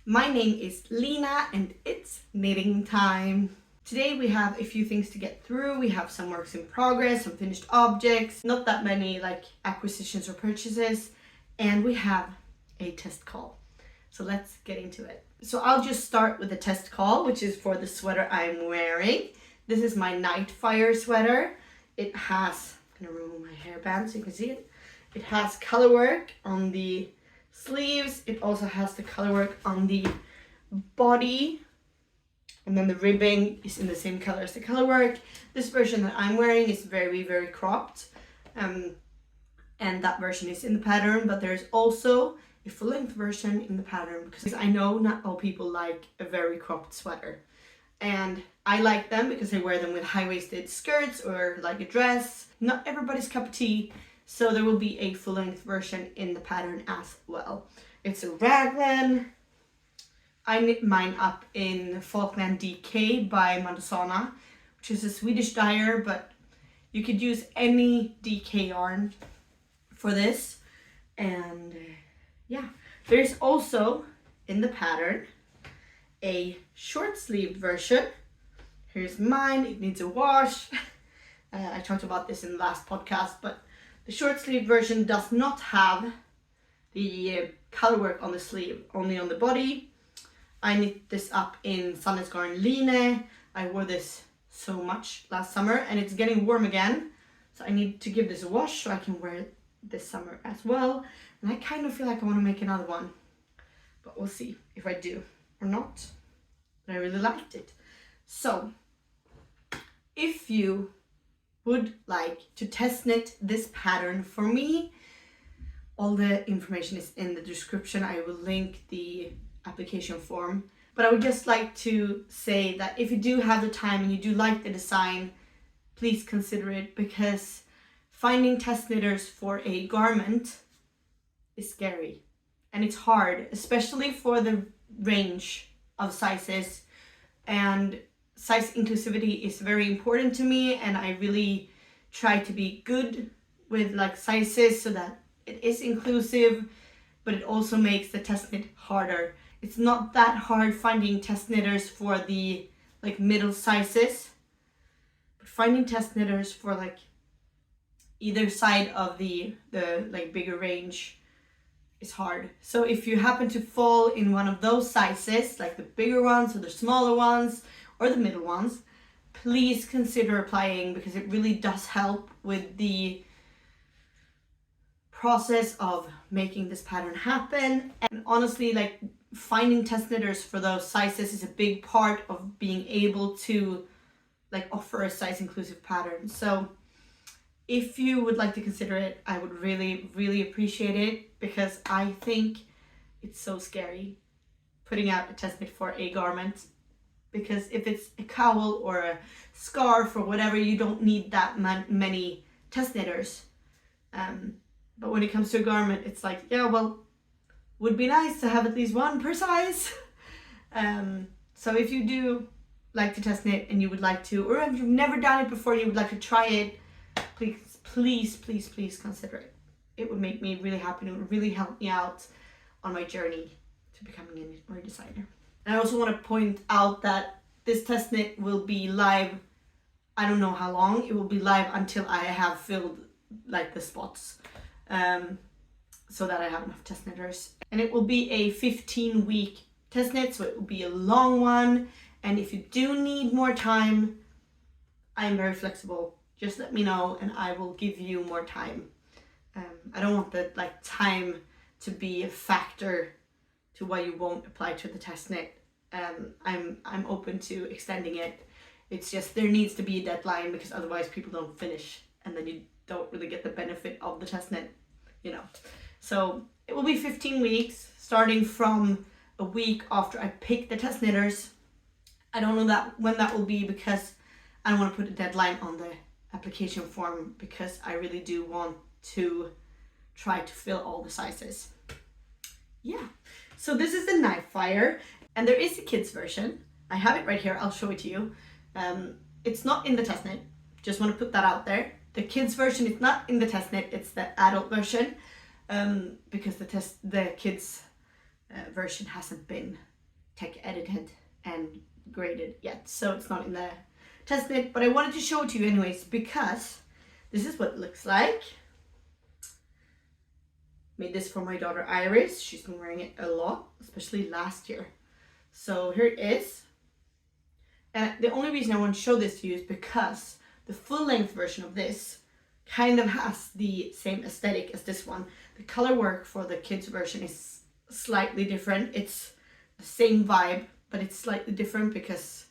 My name is Lina and it's knitting time. Today we have a few things to get through. We have some works in progress, some finished objects, not that many like acquisitions or purchases, and we have a test call. So let's get into it. So I'll just start with the test call, which is for the sweater I'm wearing. This is my Nightfire sweater. It has, I'm gonna remove my hairband so you can see it. It has color work on the sleeves. It also has the color work on the body, and then the ribbing is in the same color as the color work. This version that I'm wearing is very cropped, and that version is in the pattern, but there's also a full-length version in the pattern because I know not all people like a very cropped sweater, and I like them because I wear them with high-waisted skirts or like a dress. Not everybody's cup of tea. So there will be a full-length version in the pattern as well. It's a raglan. I knit mine up in Falkland DK by Mandosana, which is a Swedish dyer, but you could use any DK yarn for this. And yeah, there's also in the pattern a short sleeved version. Here's mine. It needs a wash. I talked about this in the last podcast, but the short sleeve version does not have the color work on the sleeve, only on the body. I knit this up in Sandnesgarn Lina. I wore this so much last summer and it's getting warm again. So I need to give this a wash so I can wear it this summer as well. And I kind of feel like I want to make another one, but we'll see if I do or not. But I really liked it. So if you would like to test knit this pattern for me, all the information is in the description. I will link the application form, but I would just like to say that if you do have the time and you do like the design, please consider it, because finding test knitters for a garment is scary and it's hard, especially for the range of sizes, and size inclusivity is very important to me, and I really try to be good with like sizes so that it is inclusive, but it also makes the test knit harder. It's not that hard finding test knitters for the like middle sizes, but finding test knitters for like either side of the like bigger range is hard. So if you happen to fall in one of those sizes, like the bigger ones or the smaller ones or the middle ones, please consider applying, because it really does help with the process of making this pattern happen. And honestly, like finding test knitters for those sizes is a big part of being able to like offer a size inclusive pattern. So if you would like to consider it, I would really appreciate it, because I think it's so scary putting out a test knit for a garment. Because if it's a cowl or a scarf or whatever, you don't need that many test knitters. But when it comes to a garment, it's like, yeah, well, would be nice to have at least one per size. So if you do like to test knit and you would like to, or if you've never done it before and you would like to try it, please consider it. It would make me really happy and it would really help me out on my journey to becoming a knitwear designer. And I also want to point out that this test knit will be live, I don't know how long, it will be live until I have filled like the spots, so that I have enough test knitters. And it will be a 15-week test knit, so it will be a long one. And if you do need more time, I am very flexible. Just let me know and I will give you more time. I don't want the like time to be a factor to why you won't apply to the test knit. I'm open to extending it. It's just there needs to be a deadline, because otherwise people don't finish and then you don't really get the benefit of the test knit, you know. So it will be 15 weeks starting from a week after I pick the test knitters. I don't know that when that will be, because I don't want to put a deadline on the application form, because I really do want to try to fill all the sizes. Yeah, so this is the Nightfire, and there is a kids version. I have it right here, I'll show it to you. It's not in the test knit, just want to put that out there. The kids version is not in the test knit, it's the adult version, because the kids version hasn't been tech edited and graded yet, so it's not in the test knit, but I wanted to show it to you anyways because this is what it looks like. Made this for my daughter Iris. She's been wearing it a lot, especially last year. So here it is. And the only reason I want to show this to you is because the full length version of this kind of has the same aesthetic as this one. The color work for the kids version is slightly different. It's the same vibe, but it's slightly different because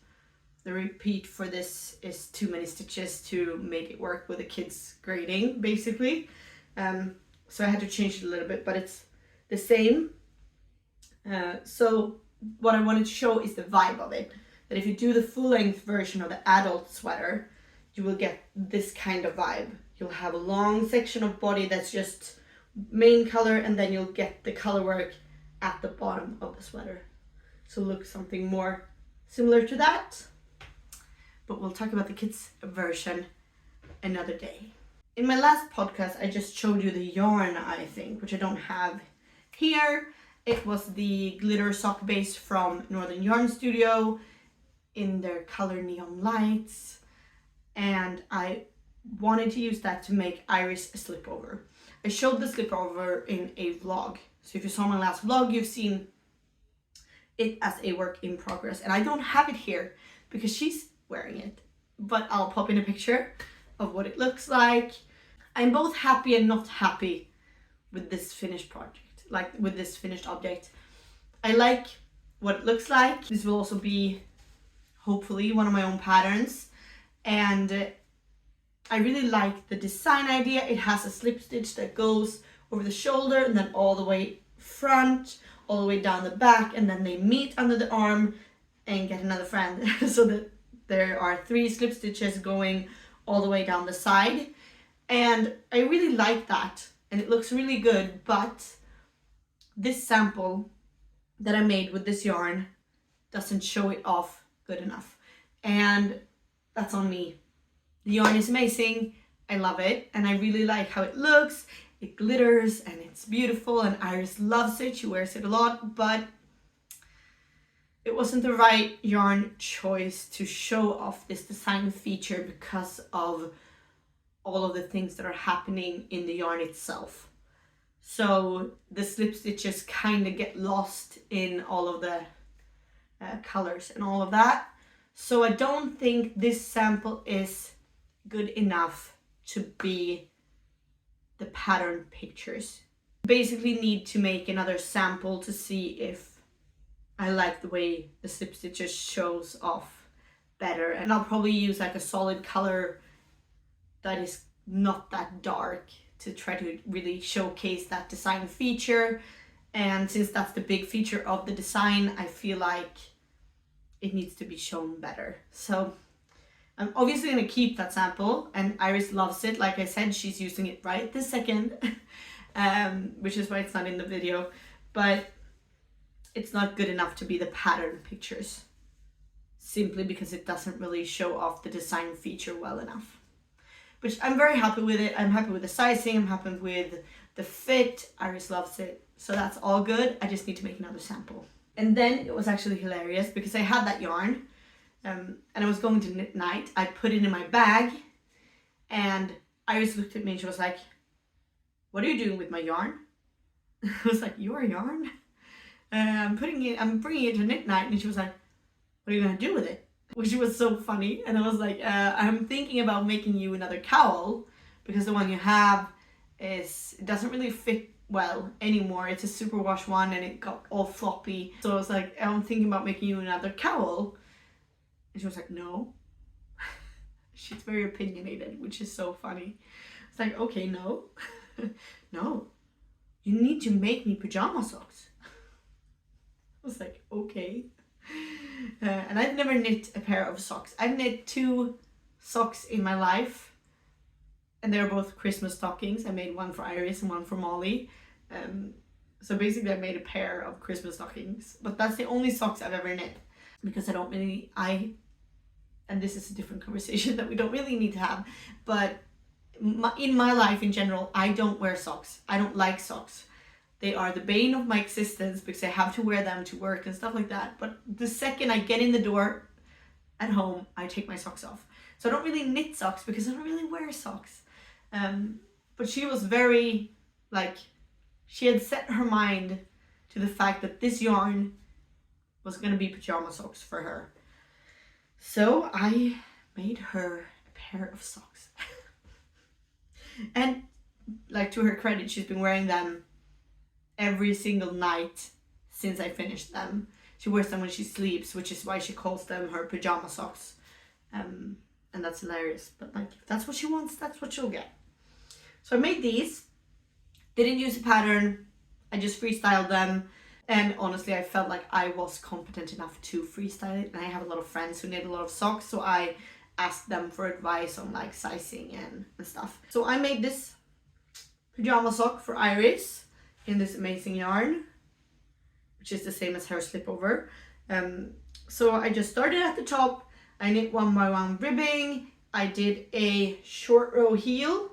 the repeat for this is too many stitches to make it work with the kids grading, basically. So I had to change it a little bit, but it's the same. So what I wanted to show is the vibe of it. That if you do the full length version of the adult sweater, you will get this kind of vibe. You'll have a long section of body that's just main color, and then you'll get the color work at the bottom of the sweater. So look something more similar to that. But we'll talk about the kids version another day. In my last podcast, I just showed you the yarn, I think, which I don't have here. It was the glitter sock base from Northern Yarn Studio in their color Neon Lights. And I wanted to use that to make Iris a slipover. I showed the slipover in a vlog. So if you saw my last vlog, you've seen it as a work in progress. And I don't have it here because she's wearing it. But I'll pop in a picture of what it looks like. I'm both happy and not happy with this finished project, like with this finished object. I like what it looks like. This will also be hopefully one of my own patterns, and I really like the design idea. It has a slip stitch that goes over the shoulder and then all the way front, all the way down the back, and then they meet under the arm and get another friend. So that there are 3 slip stitches going all the way down the side, and I really like that, and it looks really good. But this sample that I made with this yarn doesn't show it off good enough, and that's on me. The yarn is amazing, I love it, and I really like how it looks. It glitters and it's beautiful, and Iris loves it. She wears it a lot, but it wasn't the right yarn choice to show off this design feature because of all of the things that are happening in the yarn itself. So the slip stitches kind of get lost in all of the colors and all of that. So I don't think this sample is good enough to be the pattern pictures. Basically need to make another sample to see if I like the way the slip stitches shows off better, and I'll probably use like a solid color that is not that dark to try to really showcase that design feature. And since that's the big feature of the design, I feel like it needs to be shown better. So I'm obviously going to keep that sample, and Iris loves it. Like I said, she's using it right this second, which is why it's not in the video, but it's not good enough to be the pattern pictures, simply because it doesn't really show off the design feature well enough. But I'm very happy with it. I'm happy with the sizing, I'm happy with the fit. Iris loves it, so that's all good. I just need to make another sample. And then it was actually hilarious because I had that yarn and I was going to knit night. I put it in my bag, and Iris looked at me and she was like, "What are you doing with my yarn?" I was like, "Your yarn? I'm bringing it to knit night." And she was like, "What are you gonna do with it?" Which was so funny. And I was like, "I'm thinking about making you another cowl because the one you have it doesn't really fit well anymore. It's a superwash one and it got all floppy. So I was like, I'm thinking about making you another cowl." And she was like, "No." She's very opinionated, which is so funny. It's like, okay, no. No, you need to make me pajama socks. I was like, okay. And I've never knit a pair of socks. I've knit 2 socks in my life, and they're both Christmas stockings. I made one for Iris and one for Molly. So basically I made a pair of Christmas stockings, but that's the only socks I've ever knit, because I don't really, and this is a different conversation that we don't really need to have, but in my life in general, I don't wear socks. I don't like socks. They are the bane of my existence because I have to wear them to work and stuff like that. But the second I get in the door at home, I take my socks off. So I don't really knit socks because I don't really wear socks. But she was very, like, she had set her mind to the fact that this yarn was going to be pajama socks for her. So I made her a pair of socks. And, like, to her credit, she's been wearing them every single night since I finished them. She wears them when she sleeps, which is why she calls them her pajama socks. And that's hilarious. But, like, if that's what she wants, that's what she'll get. So I made these. Didn't use a pattern. I just freestyled them. And honestly, I felt like I was competent enough to freestyle it. And I have a lot of friends who knit a lot of socks. So I asked them for advice on like sizing and stuff. So I made this pajama sock for Iris in this amazing yarn, which is the same as her slipover. So I just started at the top. I knit 1 by 1 ribbing. I did a short row heel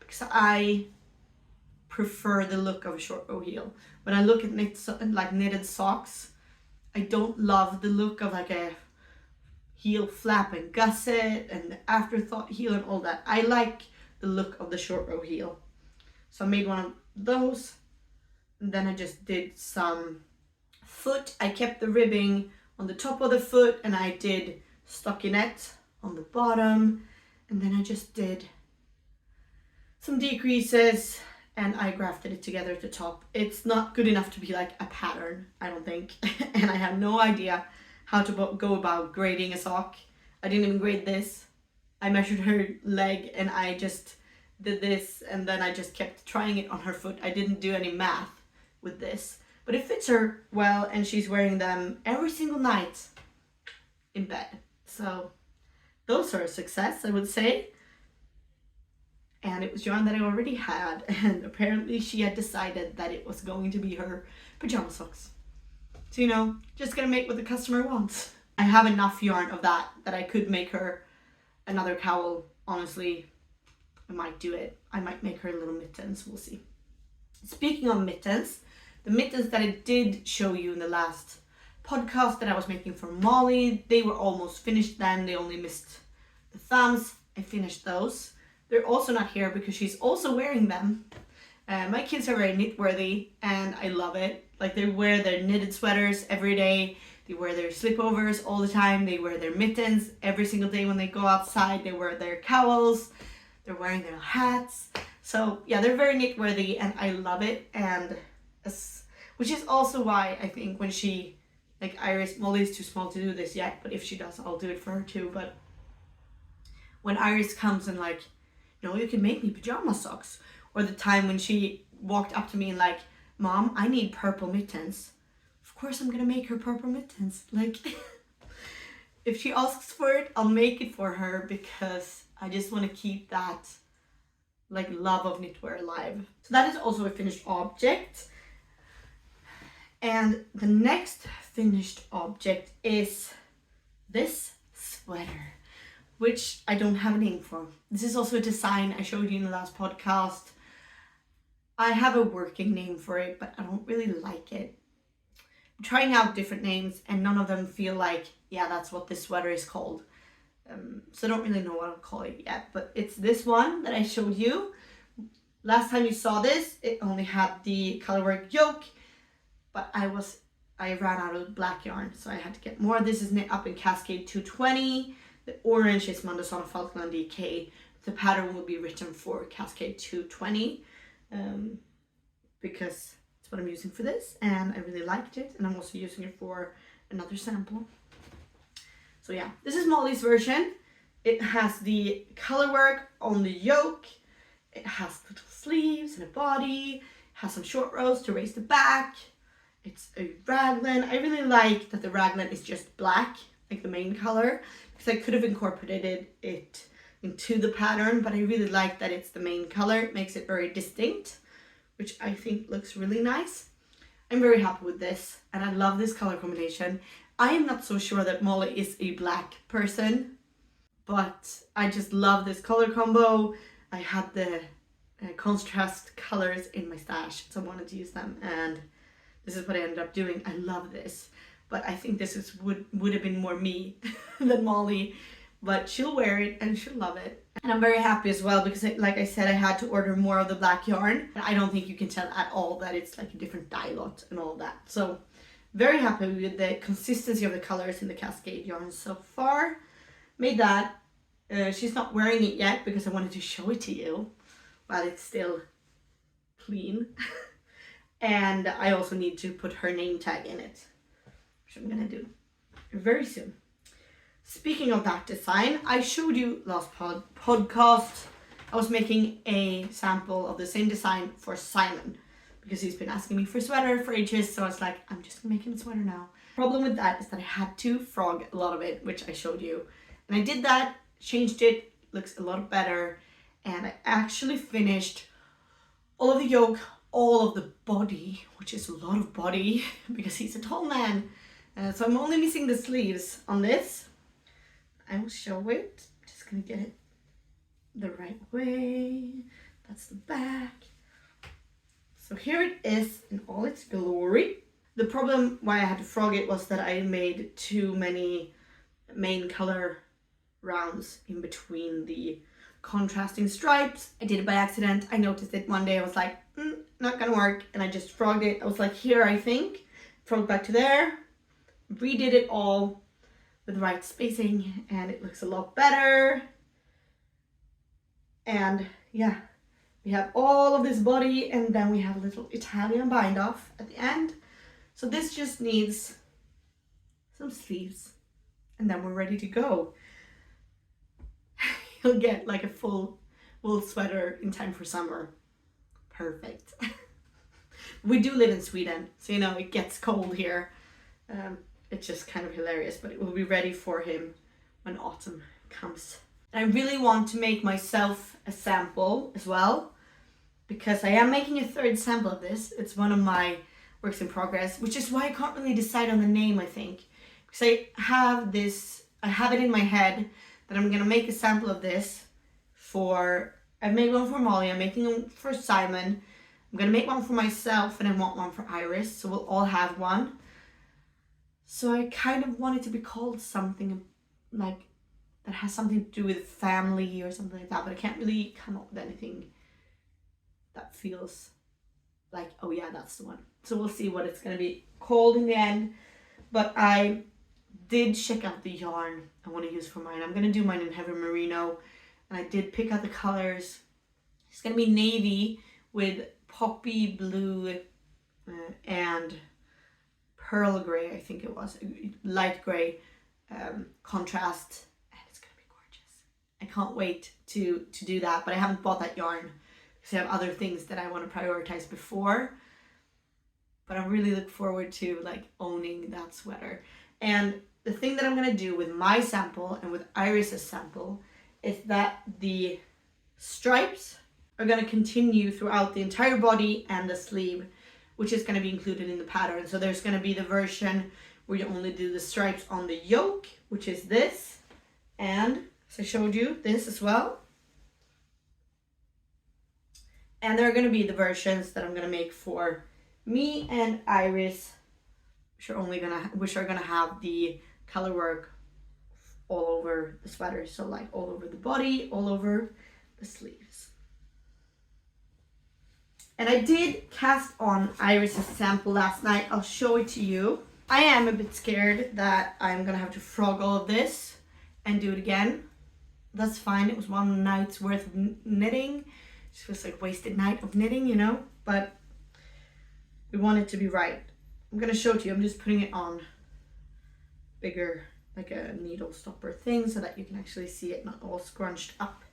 because I prefer the look of a short row heel. When I look at knitted socks, I don't love the look of like a heel flap and gusset and the afterthought heel and all that. I like the look of the short row heel. So I made one of those, and then I just did some foot. I kept the ribbing on the top of the foot and I did stockinette on the bottom, and then I just did some decreases and I grafted it together at the top. It's not good enough to be like a pattern, I don't think. And I have no idea how to go about grading a sock. I didn't even grade this. I measured her leg and I just did this, and then I just kept trying it on her foot. I didn't do any math with this, but it fits her well and she's wearing them every single night in bed. So those are a success, I would say. And it was yarn that I already had, and apparently she had decided that it was going to be her pajama socks. So, you know, just gonna make what the customer wants. I have enough yarn of that I could make her another cowl. Honestly, I might do it. I might make her little mittens, we'll see. Speaking of mittens, the mittens that I did show you in the last podcast that I was making for Molly, they were almost finished then. They only missed the thumbs. I finished those. They're also not here because she's also wearing them. My kids are very knit worthy and I love it. Like, they wear their knitted sweaters every day. They wear their slipovers all the time. They wear their mittens every single day when they go outside. They wear their cowls. They're wearing their hats. So yeah, they're very knit worthy and I love it. And which is also why I think when she, like Iris, Molly's too small to do this yet, but if she does, I'll do it for her too. But when Iris comes and like, no, you can make me pajama socks. Or the time when she walked up to me and like, Mom, I need purple mittens. Of course I'm gonna make her purple mittens. Like, if she asks for it, I'll make it for her because I just want to keep that like love of knitwear alive. So that is also a finished object. And the next finished object is this sweater, which I don't have a name for. This is also a design I showed you in the last podcast. I have a working name for it, but I don't really like it. I'm trying out different names and none of them feel like, yeah, that's what this sweater is called. So I don't really know what I'll call it yet, but it's this one that I showed you. Last time you saw this, it only had the colorwork yoke, but I ran out of black yarn, so I had to get more. This is knit up in Cascade 220. The orange is Mandosana Falkland DK. The pattern will be written for Cascade 220 because it's what I'm using for this and I really liked it, and I'm also using it for another sample. So yeah, this is Molly's version. It has the colorwork on the yoke. It has little sleeves and a body. It has some short rows to raise the back. It's a raglan. I really like that the raglan is just black, like the main color, because I could have incorporated it into the pattern, but I really like that it's the main color. It makes it very distinct, which I think looks really nice. I'm very happy with this and I love this color combination. I am not so sure that Molly is a black person, but I just love this color combo. I had the contrast colors in my stash, so I wanted to use them, and this is what I ended up doing. I love this, but I think this would have been more me than Molly, but she'll wear it and she'll love it. And I'm very happy as well because like I said, I had to order more of the black yarn. I don't think you can tell at all that it's like a different dye lot and all that. So very happy with the consistency of the colors in the Cascade yarn so far. Made that. She's not wearing it yet because I wanted to show it to you while it's still clean. And I also need to put her name tag in it, which I'm gonna do very soon. Speaking of that design, I showed you last podcast I was making a sample of the same design for Simon because he's been asking me for a sweater for ages, so I was like, I'm just gonna make him a sweater now. Problem with that is that I had to frog a lot of it, which I showed you, and I did that, changed it, looks a lot better, and I actually finished all of the yoke, all of the body, which is a lot of body because he's a tall man. So I'm only missing the sleeves on this. I will show it. I'm just gonna get it the right way. That's the back. So here it is in all its glory. The problem why I had to frog it was that I made too many main color rounds in between the contrasting stripes. I did it by accident. I noticed it one day. I was like, not gonna work, and I just frogged it. I was like, here, I think. Frogged back to there. Redid it all with the right spacing, and it looks a lot better. And yeah, we have all of this body, and then we have a little Italian bind off at the end. So this just needs some sleeves, and then we're ready to go. You'll get like a full wool sweater in time for summer. Perfect. We do live in Sweden, so you know it gets cold here. It's just kind of hilarious, but it will be ready for him when autumn comes. I really want to make myself a sample as well, because I am making a third sample of this. It's one of my works in progress, which is why I can't really decide on the name, I think. Because I have it in my head that I'm gonna make a sample of this for, I've made one for Molly, I'm making one for Simon, I'm gonna make one for myself, and I want one for Iris, so we'll all have one. So I kind of want it to be called something like that has something to do with family or something like that, but I can't really come up with anything that feels like, oh yeah, that's the one. So we'll see what it's gonna be called in the end. But I did check out the yarn I want to use for mine. I'm gonna do mine in heavy merino, and I did pick out the colors. It's gonna be navy with poppy blue and pearl gray, I think it was, light gray contrast, and it's gonna be gorgeous. I can't wait to do that, but I haven't bought that yarn because I have other things that I want to prioritize before. But I really look forward to like owning that sweater. And the thing that I'm gonna do with my sample and with Iris's sample is that the stripes are gonna continue throughout the entire body and the sleeve, which is going to be included in the pattern. So there's going to be the version where you only do the stripes on the yoke, which is this, and as I showed you, this as well. And there are going to be the versions that I'm going to make for me and Iris, which are gonna have the color work all over the sweater. So like all over the body, all over the sleeves. And I did cast on Iris's sample last night. I'll show it to you. I am a bit scared that I'm gonna have to frog all of this and do it again. That's fine. It was one night's worth of knitting. It feels like a wasted night of knitting, you know, but we want it to be right. I'm gonna show it to you. I'm just putting it on bigger, like a needle stopper thing, so that you can actually see it not all scrunched up.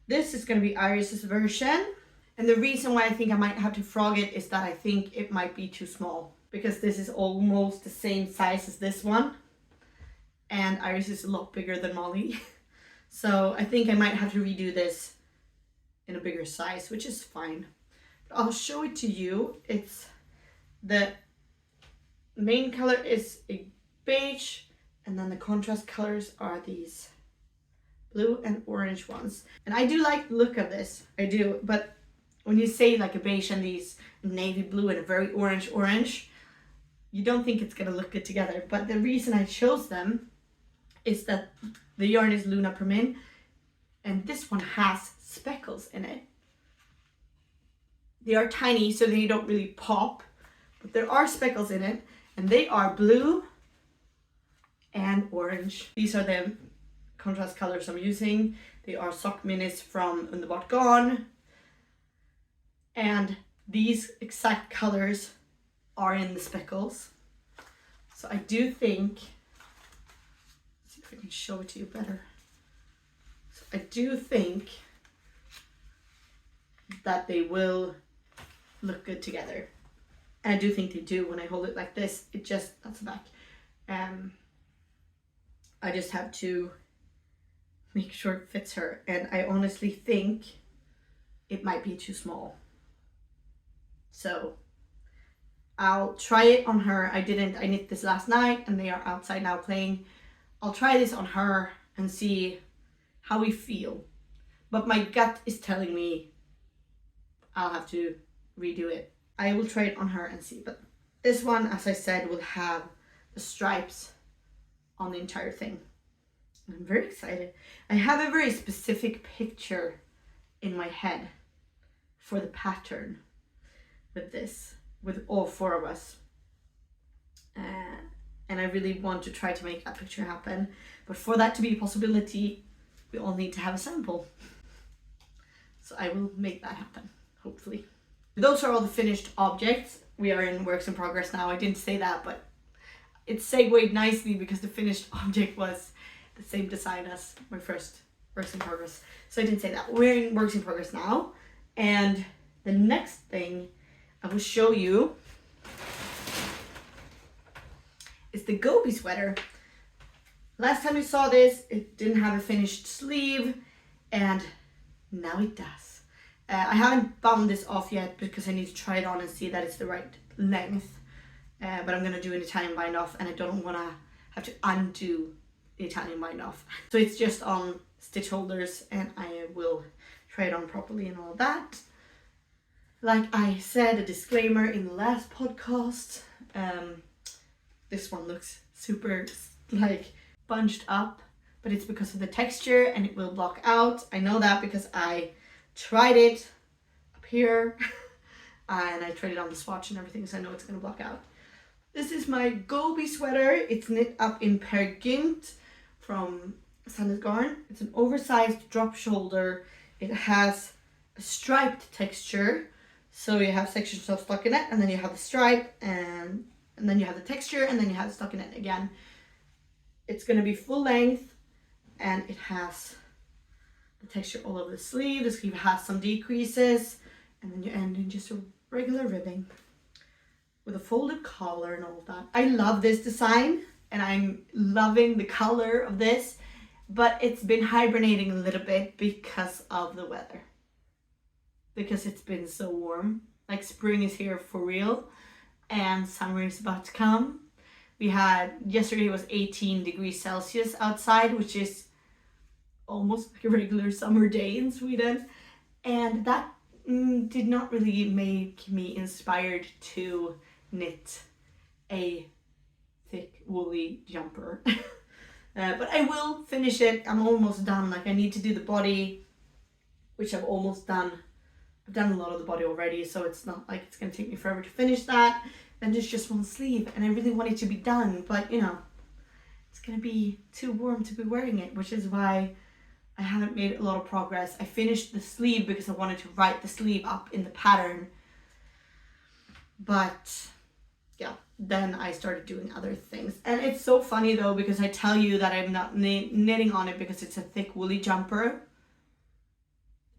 This is gonna be Iris's version. And the reason why I think I might have to frog it is that I think it might be too small, because this is almost the same size as this one. And Iris is a lot bigger than Molly. So I think I might have to redo this in a bigger size, which is fine. But I'll show it to you. It's the main color is a beige, and then the contrast colors are these blue and orange ones. And I do like the look of this, I do, but when you say like a beige and these navy blue and a very orange, you don't think it's gonna look good together. But the reason I chose them is that the yarn is Luna Permin, and this one has speckles in it. They are tiny, so they don't really pop, but there are speckles in it, and they are blue and orange. These are the contrast colors I'm using. They are sock minis from Underbart Garn, and these exact colors are in the speckles. So I do think, let's see if I can show it to you better. So I do think that they will look good together. And I do think they do. When I hold it like this, it just, that's the back. I just have to make sure it fits her. And I honestly think it might be too small. So I'll try it on her. I knit this last night and they are outside now playing. I'll try this on her and see how we feel. But my gut is telling me I'll have to redo it. I will try it on her and see. But this one, as I said, will have the stripes on the entire thing. I'm very excited. I have a very specific picture in my head for the pattern with this, with all four of us. And I really want to try to make that picture happen. But for that to be a possibility, we all need to have a sample. So I will make that happen, hopefully. Those are all the finished objects. We are in works in progress now. I didn't say that, but it segued nicely because the finished object was the same design as my first works in progress. So I didn't say that. We're in works in progress now. And the next thing I will show you is the Gobi sweater. Last time you saw this, it didn't have a finished sleeve, and now it does. I haven't bound this off yet because I need to try it on and see that it's the right length. But I'm gonna do an Italian bind off, and I don't wanna have to undo the Italian bind off. So it's just on stitch holders, and I will try it on properly and all that. Like I said, a disclaimer in the last podcast, this one looks super like bunched up, but it's because of the texture and it will block out. I know that because I tried it up here and I tried it on the swatch and everything, so I know it's gonna block out. This is my Gobi sweater. It's knit up in Pear Gynt from Sandnes Garn. It's an oversized drop shoulder. It has a striped texture. So you have sections of stockinette, and then you have the stripe, and then you have the texture, and then you have the stockinette again. It's going to be full length, and it has the texture all over the sleeve. The sleeve has some decreases, and then you end in just a regular ribbing with a folded collar and all of that. I love this design, and I'm loving the color of this, but it's been hibernating a little bit because of the weather. Because it's been so warm. Like spring is here for real, and summer is about to come. We had, yesterday was 18 degrees Celsius outside, which is almost like a regular summer day in Sweden. And that did not really make me inspired to knit a thick woolly jumper. But I will finish it. I'm almost done. Like I need to do the body, which I've almost done. I've done a lot of the body already, so it's not like it's going to take me forever to finish that. Then there's just one sleeve, and I really want it to be done, but you know, it's going to be too warm to be wearing it, which is why I haven't made a lot of progress. I finished the sleeve because I wanted to write the sleeve up in the pattern. But yeah, then I started doing other things. And it's so funny though, because I tell you that I'm not knitting on it because it's a thick woolly jumper.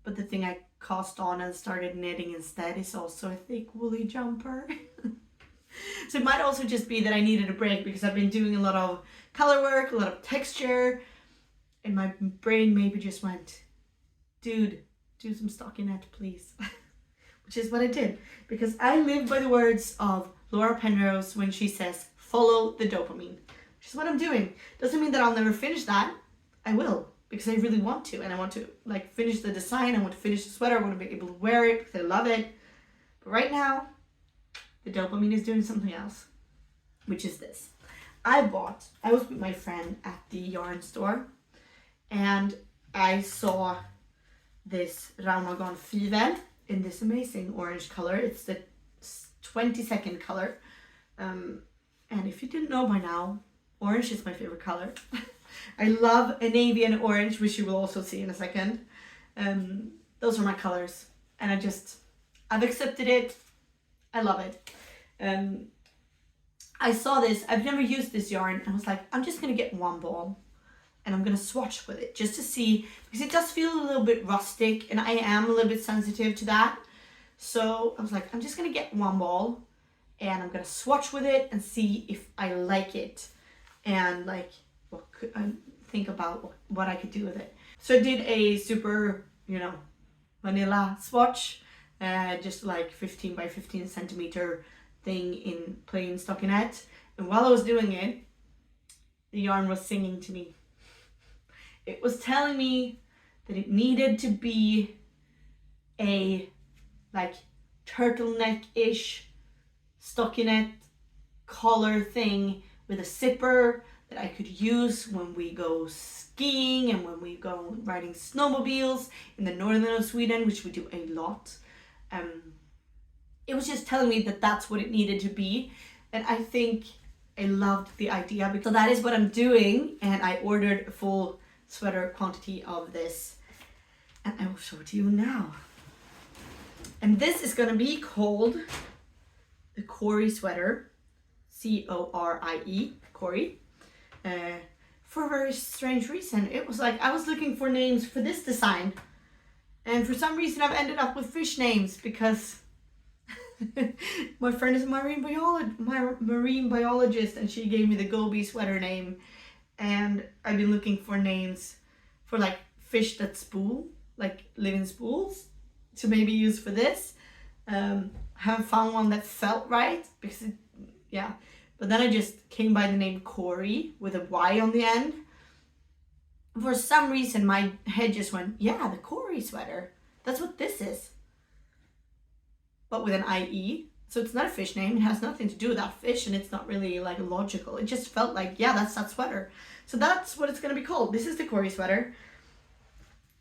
But the thing I cast on and started knitting instead is also a thick woolly jumper. So it might also just be that I needed a break because I've been doing a lot of color work, a lot of texture, and my brain maybe just went, dude, do some stockinette please. Which is what I did, because I live by the words of Laura Penrose when she says follow the dopamine, which is what I'm doing. Doesn't mean that I'll never finish that. I will, because I really want to, and I want to like finish the design. I want to finish the sweater. I want to be able to wear it because I love it. But right now, the dopamine is doing something else, which is this. I was with my friend at the yarn store, and I saw this Raumagon Fivel in this amazing orange color. It's the 22nd color. And if you didn't know by now, orange is my favorite color. I love a navy and orange, which you will also see in a second. Those are my colors, and I've accepted it. I love it. I saw this, I've never used this yarn, and I was like, I'm just gonna get one ball and I'm gonna swatch with it just to see, because it does feel a little bit rustic and I am a little bit sensitive to that. So I was like, I'm just gonna get one ball and I'm gonna swatch with it and see if I like it, and like what could I think about what I could do with it. So I did a super, vanilla swatch, just like 15 by 15 centimeter thing in plain stockinette. And while I was doing it, the yarn was singing to me. It was telling me that it needed to be a like turtleneck-ish stockinette collar thing with a zipper that I could use when we go skiing and when we go riding snowmobiles in the northern of Sweden, which we do a lot. It was just telling me that that's what it needed to be, and I think I loved the idea. So that is what I'm doing, and I ordered a full sweater quantity of this, and I will show it to you now. And this is going to be called the Corie sweater, C-O-R-I-E, Corie, for a very strange reason. It was like I was looking for names for this design, and for some reason I've ended up with fish names because my friend is a marine biologist, and she gave me the Goby sweater name, and I've been looking for names for like fish that spool, like live in spools, to maybe use for this. I haven't found one that felt right because but then I just came by the name Corie with a Y on the end. For some reason my head just went, yeah, the Corie sweater, that's what this is, but with an IE. So it's not a fish name, it has nothing to do with that fish, and it's not really like logical. It just felt like, yeah, that's that sweater. So that's what it's gonna be called. This is the Corie sweater,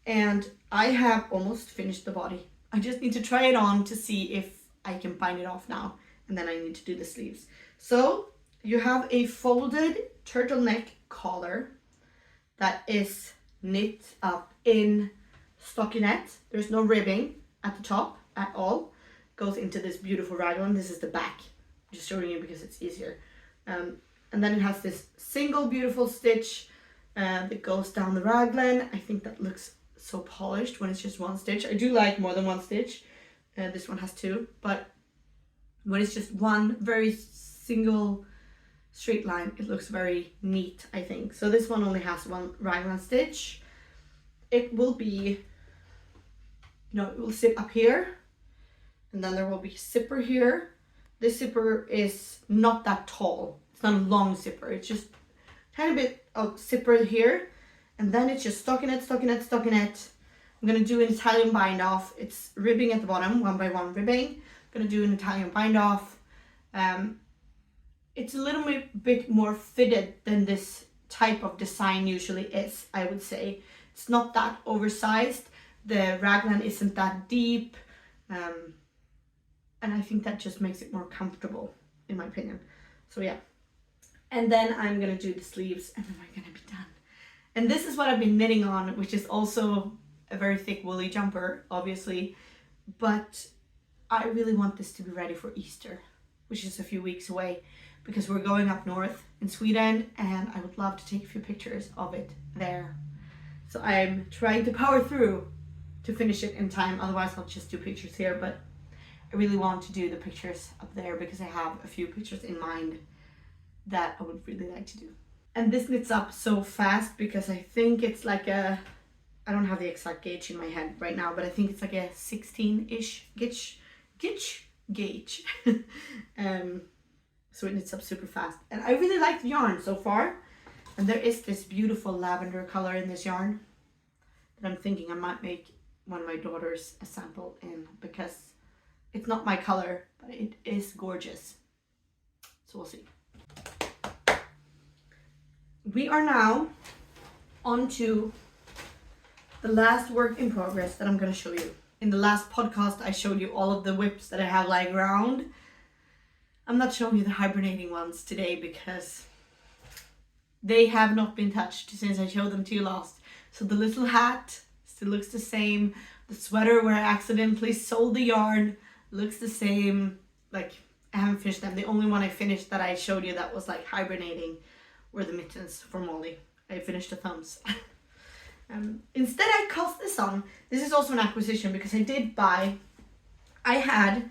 and I have almost finished the body. I just need to try it on to see if I can bind it off now, and then I need to do the sleeves. So you have a folded turtleneck collar that is knit up in stockinette. There's no ribbing at the top at all. Goes into this beautiful raglan. This is the back. I'm just showing you because it's easier. And then it has this single beautiful stitch that goes down the raglan. I think that looks so polished when it's just one stitch. I do like more than one stitch. This one has two, but when it's just one very single straight line, it looks very neat, I think. So this one only has one raglan stitch. It will be, it will sit up here, and then there will be a zipper here. This zipper is not that tall. It's not a long zipper. It's just a tiny bit of zipper here, and then it's just stockinette, stockinette, stockinette. I'm gonna do an Italian bind off. It's ribbing at the bottom, 1 by 1 ribbing. I'm gonna do an Italian bind off. It's a little bit more fitted than this type of design usually is, I would say. It's not that oversized. The raglan isn't that deep. And I think that just makes it more comfortable, in my opinion. So yeah. And then I'm gonna do the sleeves, and then we're gonna be done. And this is what I've been knitting on, which is also a very thick woolly jumper, obviously. But I really want this to be ready for Easter, which is a few weeks away, because we're going up north in Sweden, and I would love to take a few pictures of it there. So I'm trying to power through to finish it in time, otherwise I'll just do pictures here, but I really want to do the pictures up there because I have a few pictures in mind that I would really like to do. And this knits up so fast because I think it's like I don't have the exact gauge in my head right now, but I think it's like a 16-ish gauge. So it knits up super fast. And I really like the yarn so far. And there is this beautiful lavender color in this yarn. that I'm thinking I might make one of my daughters a sample in, because it's not my color, but it is gorgeous. So we'll see. We are now on to the last work in progress that I'm going to show you. In the last podcast, I showed you all of the whips that I have lying around. I'm not showing you the hibernating ones today because they have not been touched since I showed them to you last. So the little hat still looks the same. The sweater where I accidentally sold the yarn looks the same. Like, I haven't finished them. The only one I finished that I showed you that was like hibernating were the mittens for Molly. I finished the thumbs. Instead I cast this on. This is also an acquisition because I had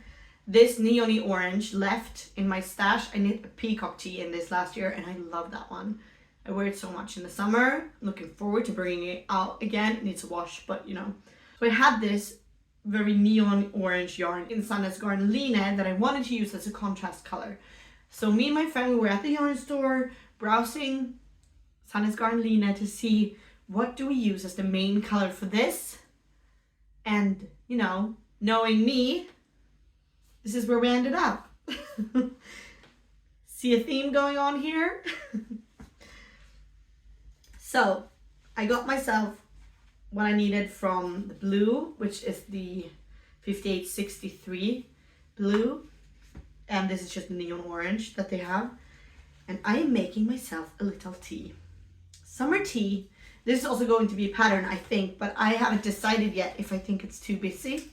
this neon orange left in my stash. I knit a peacock tee in this last year and I love that one. I wear it so much in the summer. I'm looking forward to bringing it out again. It needs a wash, but you know. So I had this very neon orange yarn in Sannes Garden Lina that I wanted to use as a contrast color. So me and my family were at the yarn store browsing Sannes Garden Lina to see what do we use as the main color for this. And, you know, knowing me, this is where we ended up. See a theme going on here? So I got myself what I needed from the blue, which is the 5863 blue. And this is just the neon orange that they have. And I am making myself a little tee. Summer tee. This is also going to be a pattern, I think, but I haven't decided yet if I think it's too busy.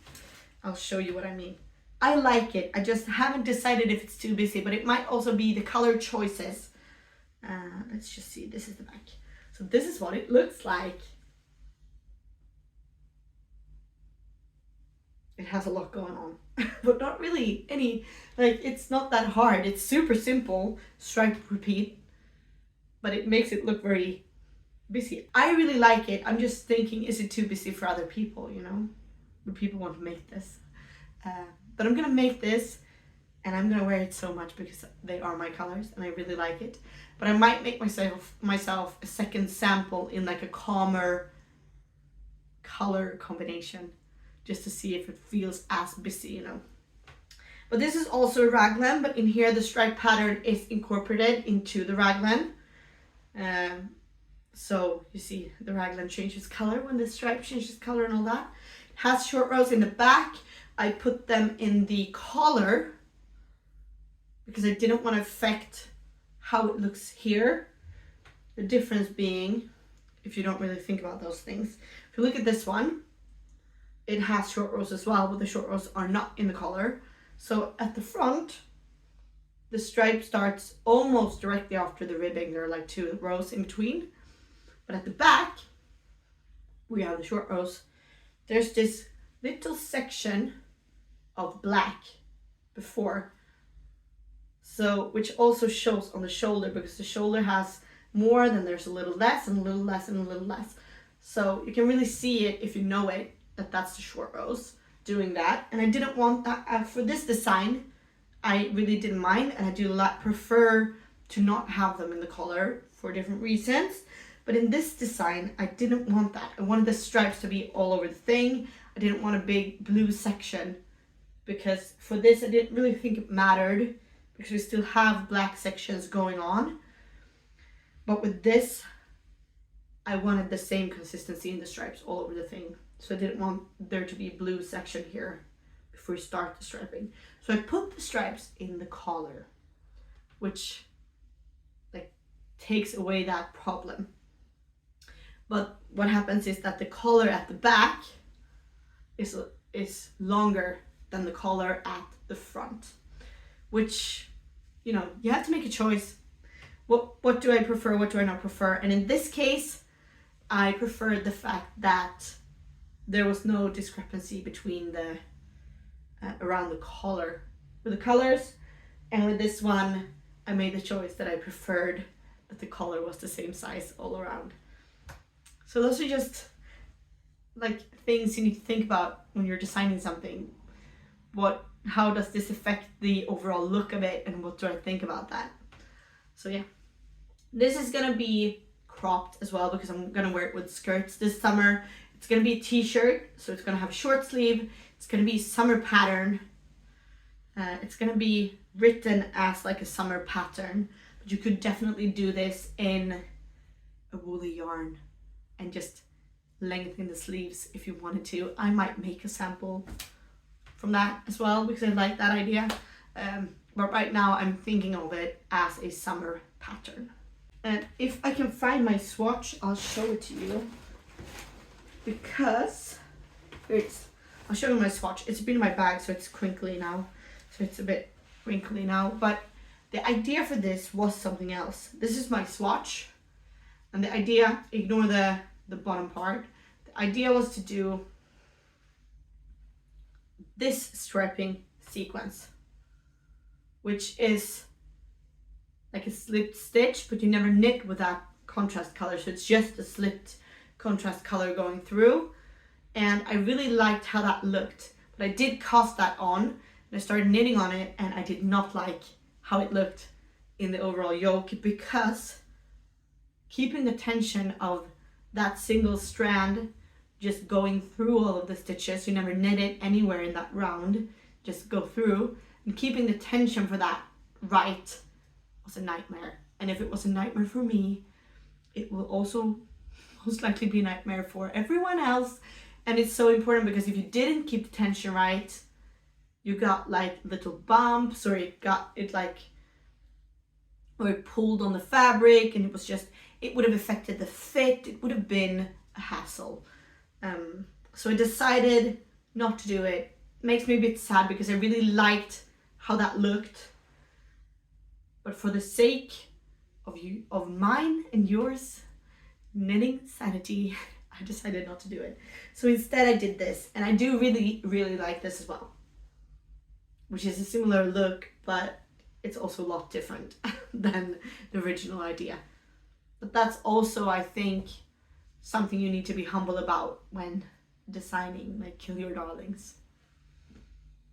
I'll show you what I mean. I like it. I just haven't decided if it's too busy, but it might also be the color choices. Let's just see. This is the back. So this is what it looks like. It has a lot going on, but not really any, like, it's not that hard. It's super simple, stripe, repeat, but it makes it look very busy. I really like it. I'm just thinking, is it too busy for other people, you know? Do people want to make this? But I'm gonna make this and I'm gonna wear it so much because they are my colors and I really like it. But I might make myself a second sample in like a calmer color combination just to see if it feels as busy, you know. But this is also a raglan, but in here the stripe pattern is incorporated into the raglan. So you see the raglan changes color when the stripe changes color and all that. It has short rows in the back. I put them in the collar because I didn't want to affect how it looks here. The difference being, if you don't really think about those things, if you look at this one, it has short rows as well, but the short rows are not in the collar. So at the front, the stripe starts almost directly after the ribbing. There are like 2 rows in between. But at the back, we have the short rows. There's this little section of black before. So, which also shows on the shoulder because the shoulder has more, then there's a little less and a little less and a little less. So you can really see it if you know it, that that's the short rows doing that. And I didn't want that for this design. I really didn't mind, and I do prefer to not have them in the collar for different reasons. But in this design, I didn't want that. I wanted the stripes to be all over the thing. I didn't want a big blue section because for this, I didn't really think it mattered because we still have black sections going on. But with this, I wanted the same consistency in the stripes all over the thing. So I didn't want there to be a blue section here before we start the striping. So I put the stripes in the collar, which like takes away that problem. But what happens is that the collar at the back is longer than the collar at the front, which, you know, you have to make a choice. What do I prefer? What do I not prefer? And in this case, I preferred the fact that there was no discrepancy between the around the collar with the colors, and with this one I made the choice that I preferred that the collar was the same size all around. So those are just like things you need to think about when you're designing something. How does this affect the overall look of it, and what do I think about that? So yeah, this is gonna be cropped as well because I'm gonna wear it with skirts this summer. It's gonna be a t-shirt, so it's gonna have a short sleeve. It's gonna be summer pattern. It's gonna be written as like a summer pattern, but you could definitely do this in a woolly yarn and just lengthen the sleeves if you wanted to. I might make a sample from that as well because I like that idea. But right now I'm thinking of it as a summer pattern. And if I can find my swatch, I'll show it to you. Because I'll show you my swatch. It's been in my bag, so it's crinkly now. So it's a bit wrinkly now. But the idea for this was something else. This is my swatch. And the idea, ignore the bottom part. The idea was to do this striping sequence, which is like a slipped stitch, but you never knit with that contrast color. So it's just a slipped contrast color going through. And I really liked how that looked. But I did cast that on and I started knitting on it, and I did not like how it looked in the overall yoke, because keeping the tension of that single strand just going through all of the stitches, you never knit it anywhere in that round, just go through, and keeping the tension for that right was a nightmare. And if it was a nightmare for me, it will also most likely be a nightmare for everyone else. And it's so important, because if you didn't keep the tension right, you got like little bumps, or it pulled on the fabric, and it would have affected the fit. It would have been a hassle. So I decided not to do it. Makes me a bit sad because I really liked how that looked. But for the sake of mine and yours knitting sanity, I decided not to do it. So instead I did this, and I do really, really like this as well, which is a similar look, but it's also a lot different than the original idea. But that's also, I think, something you need to be humble about when designing like Kill Your Darlings.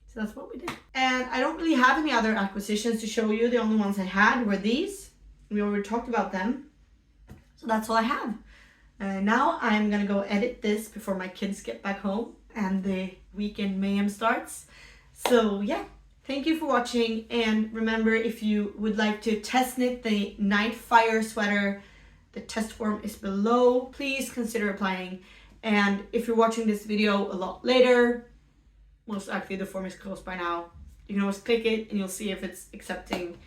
So that's what we did. And I don't really have any other acquisitions to show you. The only ones I had were these. We already talked about them. So that's all I have. Now I'm gonna go edit this before my kids get back home and the weekend mayhem starts. So yeah, thank you for watching. And remember, if you would like to test knit the Nightfire sweater, the test form is below. Please consider applying. And if you're watching this video a lot later, most likely the form is closed by now. You can always click it and you'll see if it's accepting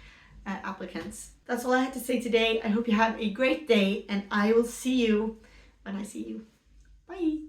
applicants. That's all I had to say today. I hope you have a great day, and I will see you when I see you. Bye.